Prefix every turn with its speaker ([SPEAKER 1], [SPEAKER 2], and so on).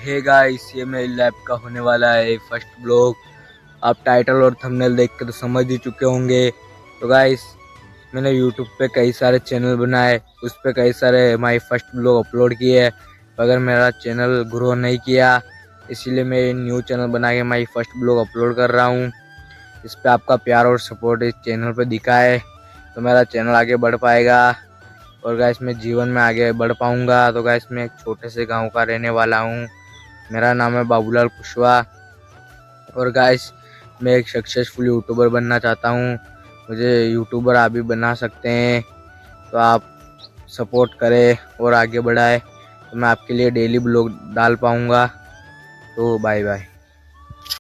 [SPEAKER 1] Hey guys, ये मेरी lab का होने वाला है फर्स्ट ब्लॉग। आप टाइटल और थंबनेल देख कर तो समझ ही चुके होंगे। तो गाइस, मैंने यूट्यूब पे कई सारे चैनल बनाए, उस पे कई सारे माई फर्स्ट ब्लॉग अपलोड किए, मगर मेरा चैनल ग्रो नहीं किया। इसीलिए मैं न्यू चैनल बना के माई फर्स्ट ब्लॉग अपलोड कर रहा हूँ। इस पे आपका प्यार और सपोर्ट इस चैनल पे दिखा है तो मेरा चैनल आगे बढ़ पाएगा और गाइस मैं जीवन में आगे बढ़ पाऊंगा। तो गाइस मैं एक छोटे से गांव का रहने वाला हूँ। मेरा नाम है बाबूलाल कुशवाहा और गाइस मैं एक सक्सेसफुल यूट्यूबर बनना चाहता हूँ। मुझे यूट्यूबर आप भी बना सकते हैं, तो आप सपोर्ट करें और आगे बढ़ाएं तो मैं आपके लिए डेली ब्लॉग डाल पाऊँगा। तो बाय बाय।